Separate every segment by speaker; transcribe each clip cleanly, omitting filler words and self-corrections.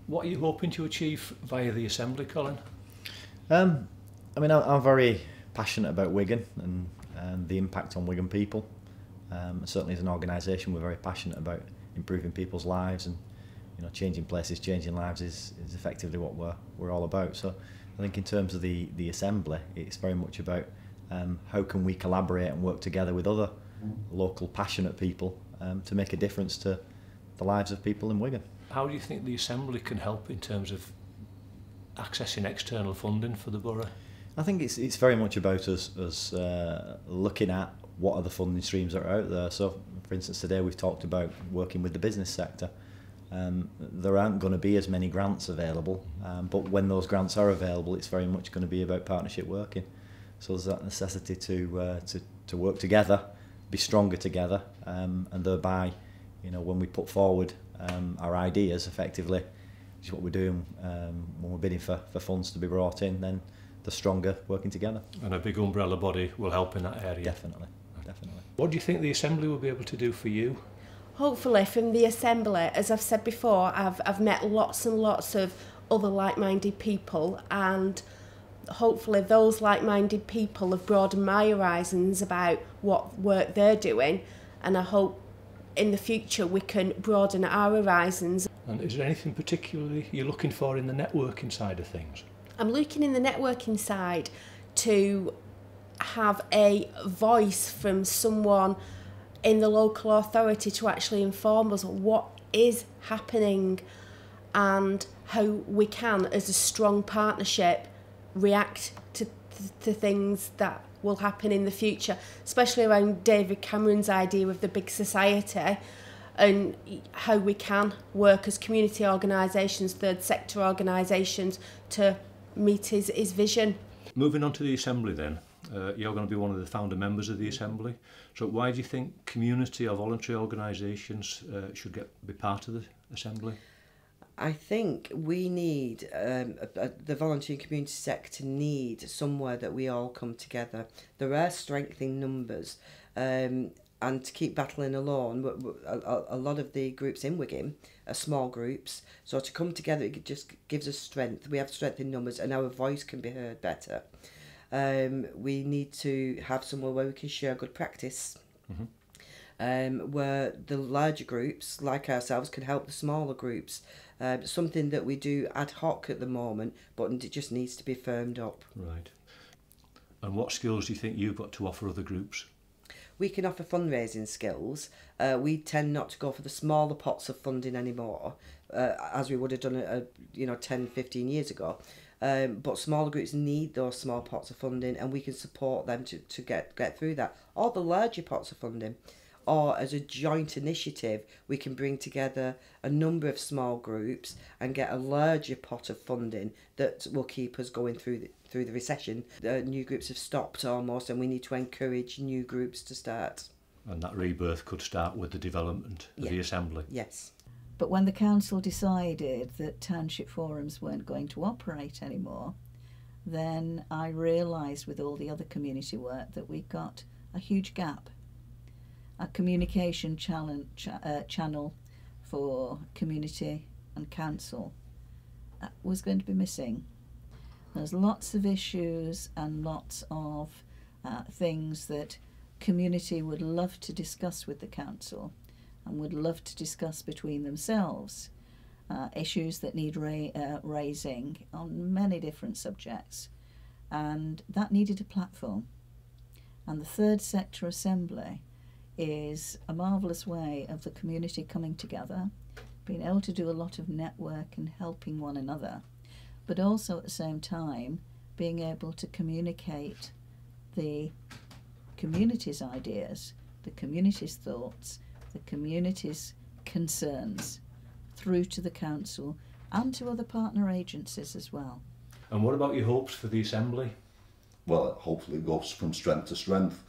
Speaker 1: What are you hoping to achieve via the Assembly, Colin?
Speaker 2: I mean, I'm very passionate about Wigan and the impact on Wigan people. Certainly as an organisation, we're very passionate about improving people's lives, and changing places, changing lives is effectively what we're all about. So I think in terms of the Assembly, it's very much about how can we collaborate and work together with other local passionate people to make a difference to the lives of people in Wigan.
Speaker 1: How do you think the Assembly can help in terms of accessing external funding for the borough?
Speaker 2: I think it's very much about us looking at what are the funding streams that are out there. So, for instance, today we've talked about working with the business sector. There aren't going to be as many grants available, but when those grants are available, it's very much going to be about partnership working. So there's that necessity to work together, be stronger together, and thereby, when we put forward our ideas effectively, which is what we're doing when we're bidding for funds to be brought in, then the stronger working together.
Speaker 1: And a big umbrella body will help in that area.
Speaker 2: Definitely.
Speaker 1: What do you think the Assembly will be able to do for you?
Speaker 3: Hopefully from the Assembly, as I've said before, I've met lots and lots of other like-minded people, and hopefully those like-minded people have broadened my horizons about what work they're doing, and I hope in the future we can broaden our horizons.
Speaker 1: And is there anything particularly you're looking for in the networking side of things?
Speaker 3: I'm looking in the networking side to have a voice from someone in the local authority to actually inform us what is happening and how we can, as a strong partnership, react to things that will happen in the future, especially around David Cameron's idea of the big society, and how we can work as community organisations, third sector organisations, to meet his vision.
Speaker 1: Moving on to the Assembly then, you're going to be one of the founder members of the Assembly. So why do you think community or voluntary organisations should be part of the Assembly?
Speaker 4: I think we need, the voluntary and community sector need somewhere that we all come together. There are strength in numbers, and to keep battling alone, a lot of the groups in Wigan are small groups, so to come together it just gives us strength. We have strength in numbers and our voice can be heard better. We need to have somewhere where we can share good practice, where the larger groups like ourselves can help the smaller groups. Something that we do ad hoc at the moment, but it just needs to be firmed up.
Speaker 1: Right. And what skills do you think you've got to offer other groups?
Speaker 4: We can offer fundraising skills. We tend not to go for the smaller pots of funding anymore, as we would have done 10, 15 years ago. But smaller groups need those small pots of funding, and we can support them to get through that. Or the larger pots of funding, or as a joint initiative, we can bring together a number of small groups and get a larger pot of funding that will keep us going through the recession. New groups have stopped almost, and we need to encourage new groups to start.
Speaker 1: And that rebirth could start with the development of the Assembly.
Speaker 4: Yes.
Speaker 5: But when the council decided that township forums weren't going to operate anymore, then I realised with all the other community work that we got a huge gap. A communication channel for community and council was going to be missing. There's lots of issues and lots of things that community would love to discuss with the council and would love to discuss between themselves, issues that need raising on many different subjects, and that needed a platform. And the Third Sector Assembly is a marvellous way of the community coming together, being able to do a lot of network and helping one another, but also at the same time being able to communicate the community's ideas, the community's thoughts, the community's concerns through to the council and to other partner agencies as well.
Speaker 1: And what about your hopes for the Assembly?
Speaker 6: Well, hopefully it goes from strength to strength.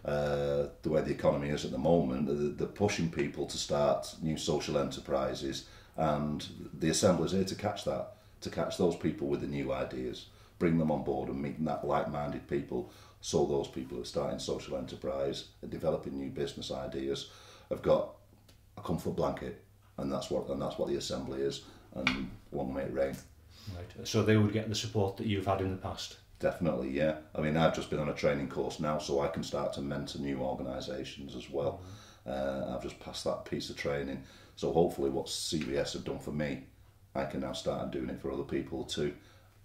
Speaker 6: The way the economy is at the moment, they're pushing people to start new social enterprises, and the Assembly is here to catch that, to catch those people with the new ideas, bring them on board and meet that like-minded people, so those people who are starting social enterprise and developing new business ideas have got a comfort blanket, and that's what the Assembly is. and we want to make it rain.
Speaker 1: Right. So they would get the support that you've had in the past?
Speaker 6: Definitely, yeah. I mean, I've just been on a training course now, so I can start to mentor new organisations as well. I've just passed that piece of training, so hopefully what CVS have done for me, I can now start doing it for other people too,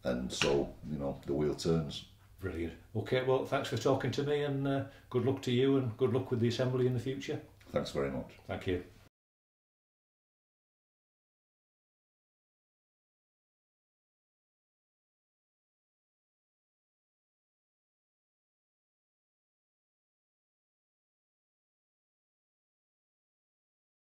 Speaker 6: and so, you know, the wheel turns.
Speaker 1: Brilliant. Okay, well, thanks for talking to me, and good luck to you, and good luck with the Assembly in the future.
Speaker 6: Thanks very much.
Speaker 1: Thank you.